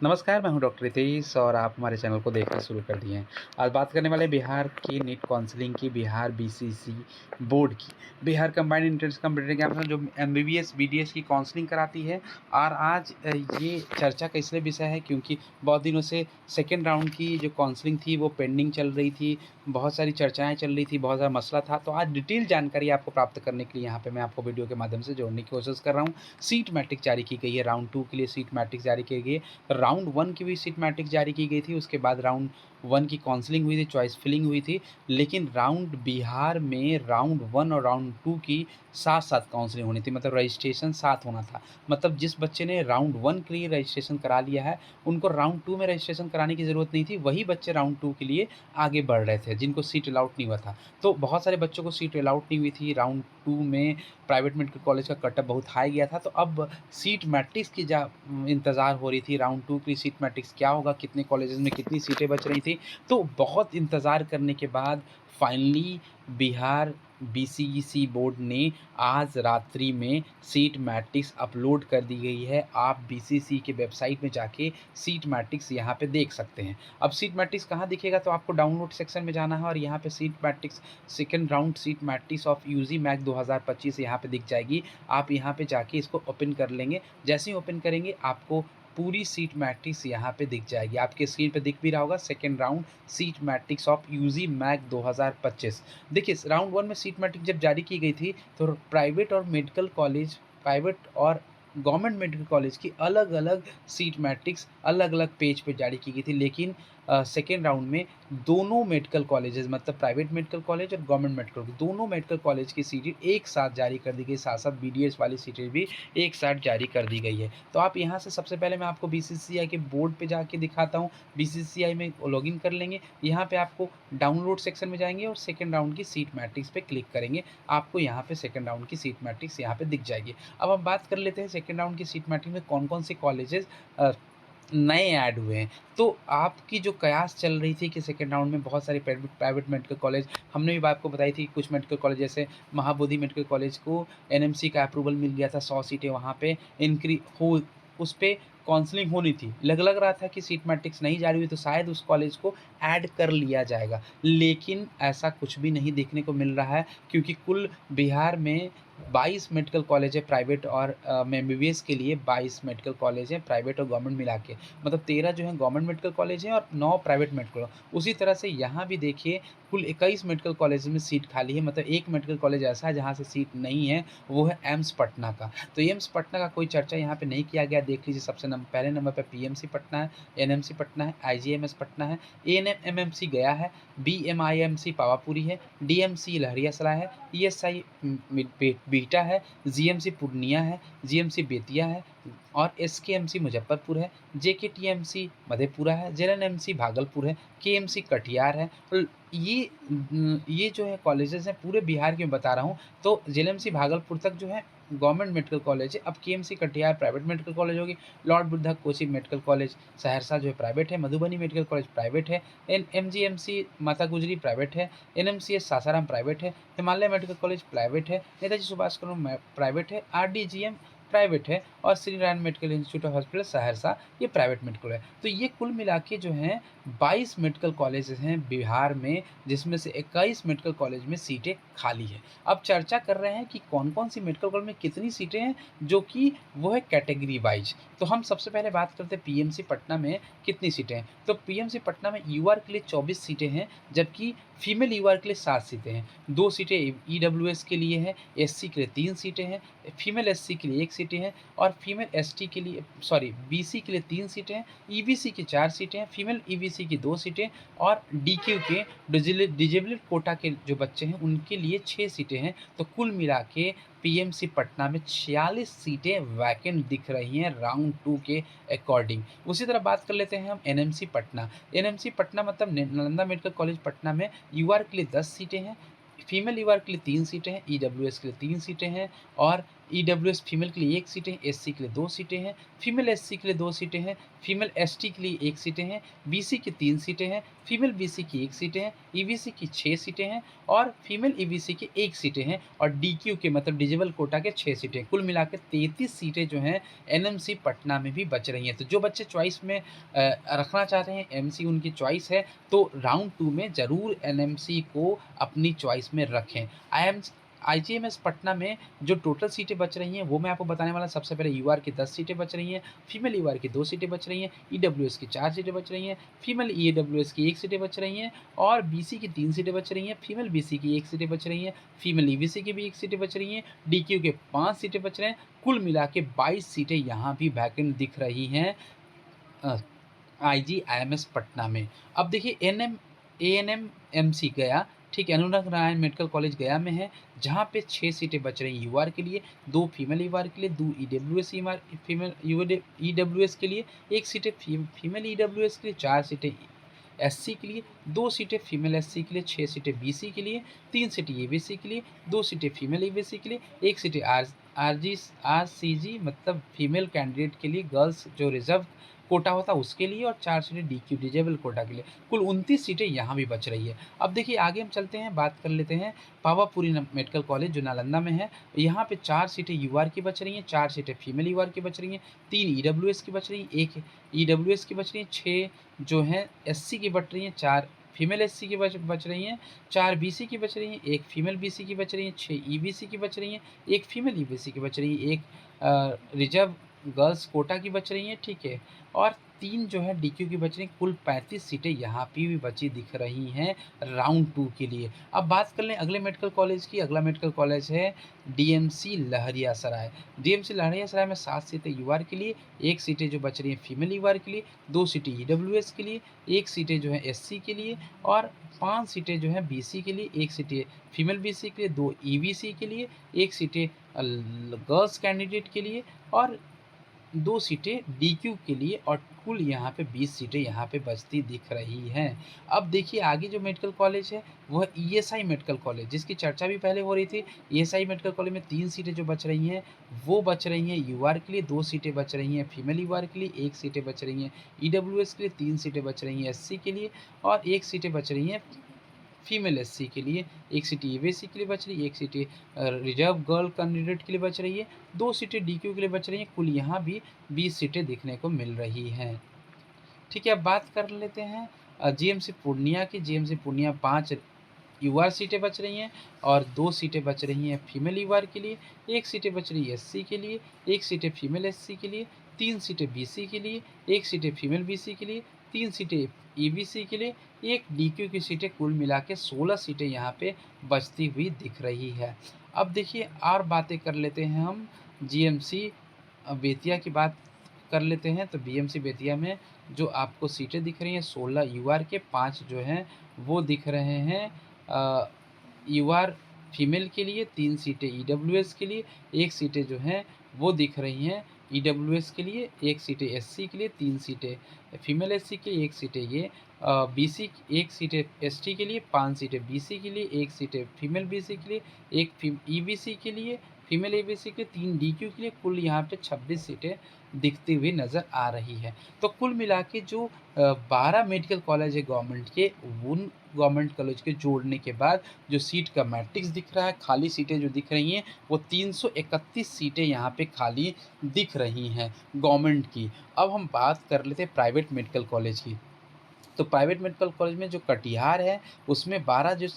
नमस्कार, मैं हूं डॉक्टर रितेश और आप हमारे चैनल को देखना शुरू कर दिए हैं। आज बात करने वाले बिहार की नीट काउंसलिंग की, बिहार बीसीसी बोर्ड की, Bihar combined entrance competitive examination जो एमबीबीएस, बीडीएस की काउंसलिंग कराती है। और आज ये चर्चा का इसलिए विषय है क्योंकि बहुत दिनों से सेकेंड राउंड की जो काउंसलिंग थी वो पेंडिंग चल रही थी, बहुत सारी चर्चाएँ चल रही थी, बहुत सारा मसला था। तो आज डिटेल जानकारी आपको प्राप्त करने के लिए यहाँ पे मैं आपको वीडियो के माध्यम से जोड़ने की कोशिश कर रहा हूँ। सीट मैट्रिक्स जारी की गई है, राउंड 2 के लिए सीट मैट्रिक्स जारी की गई है। राउंड 1 की भी सीट मैट्रिक्स जारी की गई थी, उसके बाद राउंड 1 की काउंसलिंग हुई थी, चॉइस फिलिंग हुई थी। लेकिन राउंड बिहार में राउंड 1 और राउंड 2 की साथ-साथ काउंसलिंग होनी थी, मतलब रजिस्ट्रेशन साथ होना था। मतलब जिस बच्चे ने राउंड 1 के लिए रजिस्ट्रेशन करा लिया है, उनको राउंड 2 में रजिस्ट्रेशन कराने की ज़रूरत नहीं थी, वही बच्चे राउंड 2 के लिए आगे बढ़ रहे थे, जिनको सीट अलॉट नहीं हुआ था। तो बहुत सारे बच्चों को सीट अलॉट नहीं हुई थी, राउंड 2 में प्राइवेट मेडिकल कॉलेज का कट ऑफ बहुत हाई गया था, तो अब सीट मैट्रिक्स की इंतज़ार हो रही थी, राउंड 2 की सीट मैट्रिक्स क्या होगा, कितने कॉलेजेस में कितनी सीटें बच रही थी। तो बहुत इंतज़ार करने के बाद फाइनली बिहार बीसीईसी बोर्ड ने आज रात्रि में सीट मैट्रिक्स अपलोड कर दी गई है। आप बीसीसी के वेबसाइट में जाके सीट मैट्रिक्स यहाँ पे देख सकते हैं। अब सीट मैट्रिक्स कहाँ दिखेगा, तो आपको डाउनलोड सेक्शन में जाना है और यहाँ पे seat matrix second round seat matrix of UG MAC 2025 यहाँ पे दिख जाएगी। आप यहाँ पे जाके इसको ओपन कर लेंगे। जैसे ही ओपन करेंगे आपको पूरी सीट मैट्रिक्स यहाँ पे दिख जाएगी। आपके स्क्रीन पे दिख भी रहा होगा, second round seat matrix of UG MAC 2025। देखिए राउंड 1 में सीट मैट्रिक्स जब जारी की गई थी तो प्राइवेट और गवर्नमेंट मेडिकल कॉलेज की अलग-अलग सीट मैट्रिक्स अलग-अलग पेज पे जारी की गई थी। लेकिन सेकंड राउंड में दोनों मेडिकल कॉलेजेस, मतलब प्राइवेट मेडिकल कॉलेज और गवर्नमेंट मेडिकल कॉलेज, दोनों मेडिकल कॉलेज की सीटें एक साथ जारी कर दी गई, साथ-साथ बीडीएस वाली सीटें भी एक साथ जारी कर दी गई है। तो आप यहाँ से सबसे पहले मैं आपको बीसीसीआई के बोर्ड पे जाके दिखाता हूँ। बीसीसीआई में लॉगिन कर लेंगे। यहाँ पे आपको डाउनलोड सेक्शन में जाएँगे और सेकंड राउंड की सीट मैट्रिक्स पे क्लिक करेंगे। आपको यहाँ पे सेकंड राउंड की सीट मैट्रिक्स यहाँ पे दिख जाएगी। अब हम बात कर लेते हैं सेकंड राउंड की सीट मैट्रिक्स में कौन-कौन से कॉलेजेस नए ऐड हुए हैं। तो आपकी जो कयास चल रही थी कि सेकंड राउंड में बहुत सारे प्राइवेट प्राइवेट मेडिकल कॉलेज, हमने भी आपको बताई थी, कुछ मेडिकल कॉलेज जैसे महाबोधि मेडिकल कॉलेज को एनएमसी का अप्रूवल मिल गया था, 100 सीटें वहाँ पे इंक्री हो उस पे काउंसलिंग होनी थी। लग रहा था कि सीट मैट्रिक्स नहीं जारी हुई तो शायद उस कॉलेज को ऐड कर लिया जाएगा। लेकिन ऐसा कुछ भी नहीं देखने को मिल रहा है क्योंकि कुल बिहार में 22 मेडिकल कॉलेज है प्राइवेट और एमबीबीएस के लिए 22 मेडिकल कॉलेज हैं प्राइवेट और गवर्नमेंट मिला के। मतलब 13 जो हैं गवर्नमेंट मेडिकल कॉलेज हैं और 9 प्राइवेट मेडिकल। उसी तरह से यहाँ भी देखिए कुल 21 मेडिकल कॉलेज में सीट खाली है, मतलब एक मेडिकल कॉलेज ऐसा है जहाँ से सीट नहीं है, वो है एम्स पटना का। तो एम्स पटना का कोई चर्चा यहाँ पे नहीं किया गया। देख लीजिए सबसे पहले नंबर पे पीएमसी पटना है, एनएमसी पटना है, आईजीएमएस पटना है, एएनएमएमसी गया है, बीएमआईएमसी पावापुरी है, डीएमसी लहरियासराय है, ईएसआई बिहटा है, जीएमसी पूर्णिया है, जीएमसी बेतिया है और एसकेएमसी मुज़फ्फरपुर है, जेकेटीएमसी मधेपुरा है, जेएलएनएमसी भागलपुर है, केएमसी कटिहार है। ये जो है कॉलेजेस हैं पूरे बिहार के मैं बता रहा हूँ। तो जेएलएमसी भागलपुर तक जो है गवर्नमेंट मेडिकल कॉलेज है। अब KMC Katihar private medical college होगी, lord Buddha coaching medical college Saharsa जो है प्राइवेट है, मधुबनी मेडिकल कॉलेज प्राइवेट है, एमजीएमसी माता गुजरी प्राइवेट है, एनएमसीएच सासाराम प्राइवेट है, हिमालय मेडिकल कॉलेज प्राइवेट है, नेताजी सुभाष प्राइवेट है, आरडीजीएम प्राइवेट है और Shri Narayan medical institute of hospital Saharsa ये प्राइवेट मेडिकल है। तो ये कुल मिला के जो हैं 22 मेडिकल कॉलेजेस हैं बिहार में, जिसमें से 21 मेडिकल कॉलेज में सीटें खाली हैं। अब चर्चा कर रहे हैं कि कौन-कौन सी मेडिकल कॉलेज में कितनी सीटें हैं, जो कि वो है कैटेगरी वाइज़। तो हम सबसे पहले बात करते हैं पीएमसी पटना में कितनी सीटें हैं। तो पीएमसी पटना में यूआर के लिए 24 सीटें हैं, जबकि फीमेल यूआर के लिए 7 सीटें हैं। 2 सीटें ईडब्ल्यूएस के लिए हैं, एससी के लिए 3 सीटें हैं, फीमेल एससी के लिए 1 सीटें हैं और फीमेल एसटी के लिए बीसी के लिए 3 सीटें हैं, ईबीसी की 4 सीटें हैं, फीमेल ईबीसी की 2 सीटें और डीक्यू के डिजेबल्ड कोटा के जो बच्चे हैं उनके लिए 6 सीटें हैं। तो कुल मिला के पीएमसी पटना में 46 सीटें वैकेंट दिख रही हैं राउंड 2 के अकॉर्डिंग। उसी तरह बात कर लेते हैं हम एनएमसी पटना। एनएमसी पटना मतलब नालंदा मेडिकल कॉलेज पटना में यूआर के लिए 10 सीटें हैं, फीमेल यूआर के लिए 3 सीटें हैं, ईडब्ल्यूएस के लिए 3 सीटें हैं और ईडब्ल्यूएस फीमेल के लिए 1 सीटें, एससी के लिए 2 सीटें हैं, फीमेल एससी के लिए 2 सीटें हैं, फीमेल एसटी के लिए 1 सीटें हैं, बीसी की 3 सीटें हैं, फीमेल बीसी की 1 सीटें हैं, ईबीसी की 6 सीटें हैं और फीमेल ईबीसी की 1 सीटें हैं और डीक्यू के मतलब डिजेबल कोटा के 6 सीटें। कुल मिला के 33 सीटें जो हैं एनएमसी पटना में भी बच रही हैं। तो जो बच्चे चॉइस में रखना चाहते हैं, एमसी उनकी चॉइस है, तो राउंड 2 में ज़रूर एनएमसी को अपनी चॉइस में रखें। आईजीएमएस पटना में जो टोटल सीटें बच रही हैं, वो मैं आपको बताने वाला। सबसे पहले यूआर की 10 सीटें बच रही हैं, फीमेल यूआर की 2 सीटें बच रही हैं, ईडब्ल्यूएस की 4 सीटें बच रही हैं, फीमेल ईडब्ल्यूएस की 1 सीटें बच रही हैं और बीसी की 3 सीटें बच रही हैं, फीमेल बीसी की 1 सीटें बच रही हैं, फीमेल ईबीसी की भी 1 सीटें बच रही हैं, डीक्यू के 5 सीटें बच रहे हैं। कुल मिला के 22 सीटें यहाँ भी वैकेंट दिख रही हैं अ, आईजीआईएमएस पटना में। अब देखिए एएनएम एमसी गया, ठीक है, अनुराग नारायण मेडिकल कॉलेज गया में है, जहाँ पे 6 सीटें बच रही हैं यूआर के लिए, 2 फीमेल यूआर के लिए, 2 ईडब्ल्यूएस फीमेल ईडब्ल्यूएस के लिए, 1 सीटें फीमेल ईडब्ल्यूएस के लिए, 4 सीटें एससी के लिए, 2 सीटें फीमेल एससी के लिए, 6 सीटें बीसी के लिए, 3 सीटें ईबीसी के लिए, 2 सीटें फीमेल ईबीसी के लिए, 1 सीटें आरसीजी मतलब फीमेल कैंडिडेट के लिए, गर्ल्स जो रिजर्व कोटा होता है उसके लिए और 4 सीटें डीक्यू डिजेबल कोटा के लिए। कुल 29 सीटें यहाँ भी बच रही है। अब देखिए आगे हम चलते हैं, बात कर लेते हैं पावापुरी मेडिकल कॉलेज जो नालंदा में है। यहाँ पे 4 सीटें यूआर की बच रही हैं, 4 सीटें फीमेल यूआर की बच रही हैं, 3 ईडब्ल्यूएस की बच रही हैं, 1 ईडब्ल्यूएस की बच रही हैं, 6 जो हैं एससी की बच रही हैं, 4 फीमेल एससी की बच रही हैं, 4 बीसी की बच रही हैं, 1 फीमेल बीसी की बच रही हैं, 6 ईबीसी की बच रही हैं, 1 फीमेल ईबीसी की बच रही है, 1 रिजर्व गर्ल्स कोटा की बच रही हैं, ठीक है। और 3 जो है डीक्यू की बच रही हैं, कुल 35 सीटें यहाँ पे भी बची दिख रही हैं राउंड 2 के लिए। अब बात कर लें अगले मेडिकल कॉलेज की, अगला मेडिकल कॉलेज है डीएमसी लहरियासराय। डीएमसी लहरियासराय में 7 सीटें यूआर के लिए, 1 सीटें जो बच रही हैं फीमेल यूआर के लिए, 2 सीटें ईडब्ल्यूएस के लिए, 1 सीटें जो है एससी के लिए और 5 सीटें जो हैं बीसी के लिए, 1 सीटें फीमेल बीसी के लिए, 2 ईबीसी के लिए, 1 सीटें गर्ल्स कैंडिडेट के लिए और 2 सीटें डीक्यू के लिए और कुल यहाँ पे 20 सीटें यहाँ पे बचती दिख रही हैं। अब देखिए आगे जो मेडिकल कॉलेज है वो है ईएसआई मेडिकल कॉलेज, जिसकी चर्चा भी पहले हो रही थी। ईएसआई मेडिकल कॉलेज में 3 सीटें जो बच रही हैं वो बच रही हैं यूआर के लिए, 2 सीटें बच रही हैं फीमेल यूआर के लिए, 1 सीटें बच रही हैं ईडब्ल्यूएस के लिए, 3 सीटें बच रही हैं एससी के लिए और 1 सीटें बच रही हैं फीमेल एससी के लिए, 1 सीट ईबीसी के लिए बच रही है, 1 सीट रिजर्व गर्ल कैंडिडेट के लिए बच रही है, 2 सीटें डीक्यू के लिए बच रही हैं, कुल यहाँ भी 20 सीटें देखने को मिल रही हैं। ठीक है, अब बात कर लेते हैं जीएमसी पूर्णिया की। जीएमसी पूर्णिया 5 यूआर सीटें बच रही हैं और 2 सीटें बच रही हैं फीमेल यूआर के लिए, 1 सीटें बच रही है एससी के लिए, 1 सीटें फीमेल एससी के लिए, 3 सीटें बीसी के लिए, 1 सीटें फीमेल बीसी के लिए, 3 सीटें ईबीसी के लिए, 1 डीक्यू की सीटें, कुल मिला के 16 सीटें यहाँ पे बचती हुई दिख रही है। अब देखिए और बातें कर लेते हैं हम जीएमसी बेतिया की बात कर लेते हैं। तो बीएमसी बेतिया में जो आपको सीटें दिख रही हैं 16 यूआर के, 5 जो हैं वो दिख रहे हैं यूआर फीमेल के लिए, 3 सीटें ईडब्ल्यूएस के लिए, 1 सीटें जो हैं वो दिख रही हैं ईडब्ल्यूएस के लिए, 1 सीटें एससी के लिए, 3 सीटें फीमेल एससी के लिए, 1 सीटें ये बीसी, 1 सीटें एसटी के लिए, 5 सीटें बीसी के लिए, 1 सीटें फीमेल बीसी के लिए, 1 ईबीसी के लिए, फीमेल ईबीसी के लिए, 3 डीक्यू के लिए, कुल यहाँ पे 26 सीटें दिखती हुई नज़र आ रही है। तो कुल मिला के जो 12 मेडिकल कॉलेज है गवर्नमेंट के, उन गवर्नमेंट कॉलेज के जोड़ने के बाद जो सीट का मैट्रिक्स दिख रहा है, खाली सीटें जो दिख रही हैं वो 331 सीटें यहाँ पे खाली दिख रही हैं गवर्नमेंट की। अब हम बात कर लेते हैं प्राइवेट मेडिकल कॉलेज की। तो प्राइवेट मेडिकल कॉलेज में जो कटिहार है उसमें 12 जो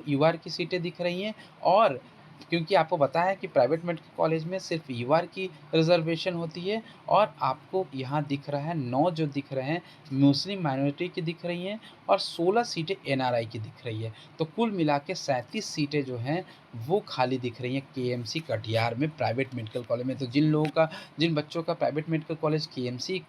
यूआर की सीटें दिख रही हैं और क्योंकि आपको पता है कि प्राइवेट मेडिकल कॉलेज में सिर्फ यूआर की रिजर्वेशन होती है और आपको यहाँ दिख रहा है 9 जो दिख रहे हैं मुस्लिम माइनॉरिटी की दिख रही हैं और 16 सीटें एनआरआई की दिख रही है। तो कुल मिला के 37 सीटें जो हैं वो खाली दिख रही हैं केएमसी कटिहार में प्राइवेट मेडिकल कॉलेज में। तो जिन बच्चों का प्राइवेट मेडिकल कॉलेज केएमसी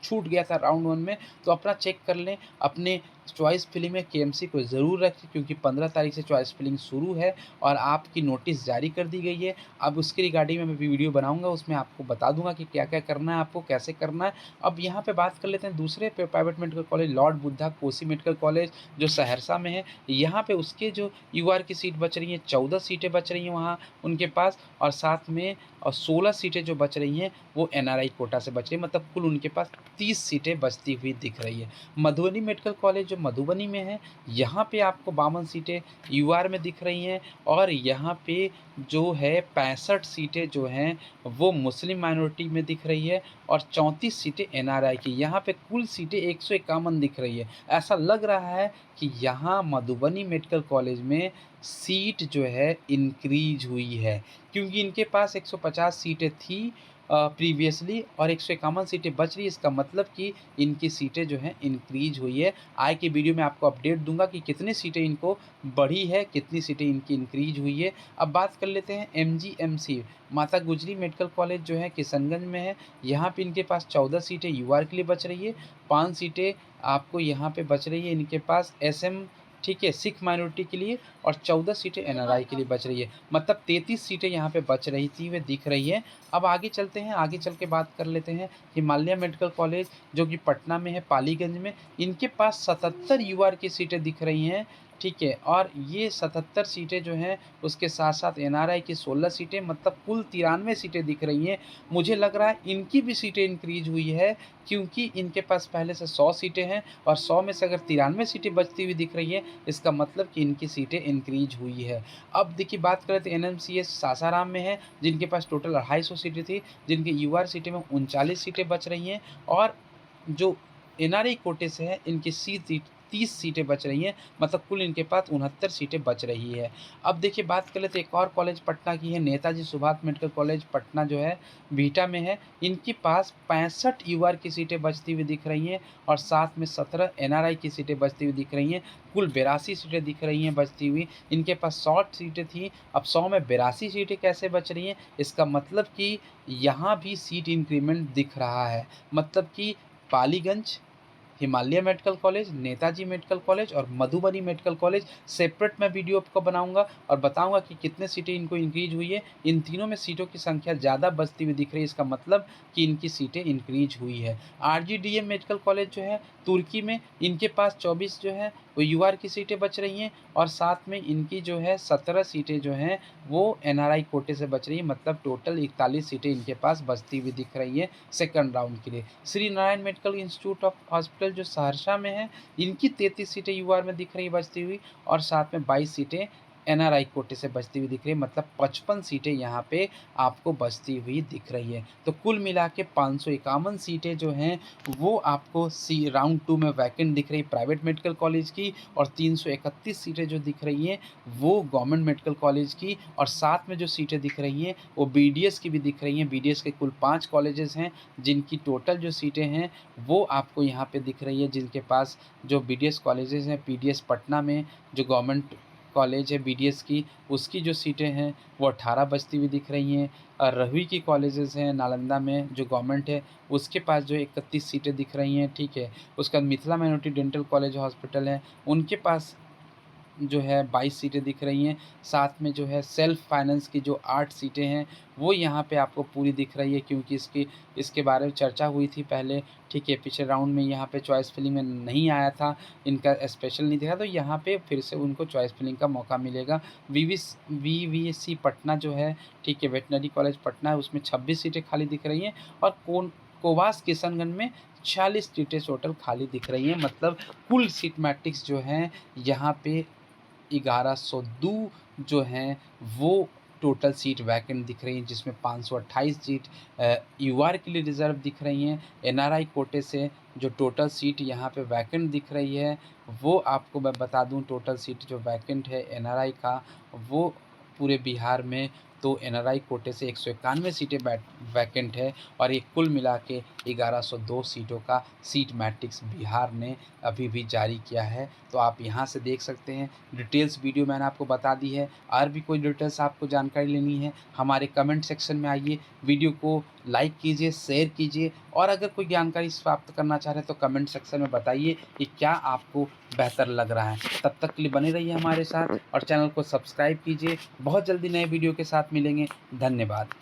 छूट गया था राउंड 1 में, तो अपना चेक कर लें। अपने चॉइस फिलिंग में केएमसी को ज़रूर रखें, क्योंकि 15 तारीख से चॉइस फिलिंग शुरू है और आपकी नोटिस जारी कर दी गई है। अब उसके रिगार्डिंग में मैं वीडियो बनाऊँगा, उसमें आपको बता दूँगा कि क्या-क्या करना है आपको, कैसे करना है। अब यहाँ पे बात कर लेते हैं दूसरे private medical college Lord Buddha Kosi medical college, जो सहरसा में है। यहाँ पे उसके जो यूआर की सीट बच रही हैं, 14 सीटें बच रही हैं वहाँ उनके पास, और साथ में 16 सीटें जो बच रही हैं वो एनआरआई कोटा से बच रही हैं, मतलब कुल उनके पास 30 सीटें बचती हुई दिख रही है। मधुबनी मेडिकल कॉलेज जो मधुबनी में है, यहाँ पे आपको 52 सीटें यूआर में दिख रही हैं, और यहाँ पे जो है 65 सीटें जो हैं वो मुस्लिम माइनॉरिटी में दिख रही है, और 34 सीटें एनआरआई की। यहाँ पे कुल सीटें 151 दिख रही है। ऐसा लग रहा है कि यहाँ मधुबनी मेडिकल कॉलेज में सीट जो है इंक्रीज़ हुई है, क्योंकि इनके पास 150 सीटें थी प्रीवियसली, और 151 सीटें बच रही है। इसका मतलब कि इनकी सीटें जो हैं इंक्रीज़ हुई है। आगे की वीडियो में आपको अपडेट दूँगा कि कितनी सीटें इनको बढ़ी है, कितनी सीटें इनकी इंक्रीज़ हुई है। अब बात कर लेते हैं एमजीएमसी, माता गुजरी मेडिकल कॉलेज जो है किशनगंज में है। यहाँ पे इनके पास 14 सीटें यूआर के लिए बच रही है, 5 सीटें आपको यहाँ पे बच रही है इनके पास एसएम, ठीक है, सिख माइनॉरिटी के लिए, और 14 सीटें एनआरआई के लिए बच रही है। मतलब 33 सीटें यहाँ पे बच रही थी, वे दिख रही है। अब आगे चलते हैं, आगे चल के बात कर लेते हैं हिमालय मेडिकल कॉलेज, जो कि पटना में है, पालीगंज में। इनके पास 77 यूआर की सीटें दिख रही हैं, ठीक है, और ये 77 सीटें जो हैं उसके साथ-साथ एनआरआई की 16 सीटें, मतलब कुल 93 सीटें दिख रही हैं। मुझे लग रहा है इनकी भी सीटें इंक्रीज़ हुई है, क्योंकि इनके पास पहले से 100 सीटें हैं, और 100 में से अगर 93 सीटें बचती हुई दिख रही हैं, इसका मतलब कि इनकी सीटें इंक्रीज़ हुई है। अब देखिए बात करें तो एनएमसीएच सासाराम में है, जिनके पास टोटल 250 सीटें थी, जिनकी यूआर सीटें में 39 सीटें बच रही हैं, और जो एनआरआई कोटे से है इनकी सी सीट 30 सीटें बच रही हैं, मतलब कुल इनके पास 69 सीटें बच रही है। अब देखिए बात कर लेते हैं एक और कॉलेज पटना की है, नेताजी सुभाष मेडिकल कॉलेज पटना जो है बिहटा में है। इनके पास 65 यूआर की सीटें बचती हुई दिख रही हैं, और साथ में 17 एनआरआई की सीटें बचती हुई दिख रही हैं। कुल 82 सीटें दिख रही हैं बचती हुई। इनके पास 100 सीटें थीं, अब 100 में 82 सीटें कैसे बच रही हैं? इसका मतलब कि यहाँ भी सीट इंक्रीमेंट दिख रहा है। मतलब कि Paliganj, Himalaya medical college, Netaji medical college और मधुबनी मेडिकल कॉलेज सेपरेट मैं वीडियो आपको बनाऊँगा, और बताऊँगा कि कितने सीटें इनको इंक्रीज़ हुई है। इन तीनों में सीटों की संख्या ज़्यादा बचती हुई दिख रही है, इसका मतलब कि इनकी सीटें इंक्रीज़ हुई है। आरजीडीएम मेडिकल कॉलेज जो है तुर्की में, इनके पास 24 जो है वो यूआर की सीटें बच रही हैं, और साथ में इनकी जो है 17 सीटें जो हैं वो एनआरआई कोटे से बच रही हैं, मतलब टोटल 41 सीटें इनके पास बचती हुई दिख रही हैं सेकंड राउंड के लिए। Shri Narayan medical institute of hospital जो सहरसा में है, इनकी 33 सीटें यूआर में दिख रही है बचती हुई, और साथ में 22 सीटें एनआरआई कोटे से बचती हुई दिख रही है, मतलब 55 सीटें यहाँ पे आपको बचती हुई दिख रही है। तो कुल मिला के 551 सीटें जो हैं वो आपको सी राउंड 2 में वैकेंट दिख रही है प्राइवेट मेडिकल कॉलेज की, और 331 सीटें जो दिख रही हैं वो गवर्नमेंट मेडिकल कॉलेज की, और साथ में जो सीटें दिख रही हैं वो बीडीएस की भी दिख रही हैं। बीडीएस के कुल 5 कॉलेजेस हैं, जिनकी टोटल जो सीटें हैं वो आपको यहाँ पे दिख रही है, जिनके पास जो बीडीएस कॉलेजेस हैं, पीडीएस पटना में जो गवर्नमेंट कॉलेज है बीडीएस की, उसकी जो सीटें हैं वो 18 बचती हुई दिख रही हैं। और रहुई की कॉलेजेस हैं नालंदा में जो गवर्नमेंट है, उसके पास जो 31 सीटें दिख रही हैं, ठीक है। उसके बाद Mithila minority dental college hospital है, उनके पास जो है 22 सीटें दिख रही हैं। साथ में जो है सेल्फ फाइनेंस की जो 8 सीटें हैं वो यहाँ पे आपको पूरी दिख रही है, क्योंकि इसके बारे में चर्चा हुई थी पहले, ठीक है। पिछले राउंड में यहाँ पे चॉइस फिलिंग में नहीं आया था, इनका स्पेशल नहीं दिखा, तो यहाँ पे फिर से उनको चॉइस फिलिंग का मौका मिलेगा। वीवीएससी पटना जो है, ठीक है, वेटनरी कॉलेज पटना है, उसमें 26 सीटें खाली दिख रही हैं, और कोवास किशनगंज में 46 सीटें टोटल खाली दिख रही हैं। मतलब कुल सीट मैट्रिक्स जो हैं यहाँ पे 1102 जो हैं वो टोटल सीट वैकेंट दिख रही हैं, जिसमें 528 सीट यूआर के लिए रिज़र्व दिख रही हैं। एनआरआई कोटे से जो टोटल सीट यहाँ पे वैकेंट दिख रही है वो आपको मैं बता दूँ, टोटल सीट जो वैकेंट है एनआरआई का वो पूरे बिहार में, तो एनआरआई कोटे से 191 सीटें वैकेंट है, और ये कुल मिला के 1102 सीटों का सीट मैट्रिक्स बिहार ने अभी भी जारी किया है। तो आप यहाँ से देख सकते हैं, डिटेल्स वीडियो मैंने आपको बता दी है। और भी कोई डिटेल्स आपको जानकारी लेनी है, हमारे कमेंट सेक्शन में आइए, वीडियो को लाइक कीजिए, शेयर कीजिए और अगर कोई जानकारी प्राप्त करना चाह रहे हैं तो कमेंट सेक्शन में बताइए कि क्या आपको बेहतर लग रहा है। तब तक के लिए बने रहिए हमारे साथ और चैनल को सब्सक्राइब कीजिए। बहुत जल्दी नए वीडियो के साथ मिलेंगे। धन्यवाद।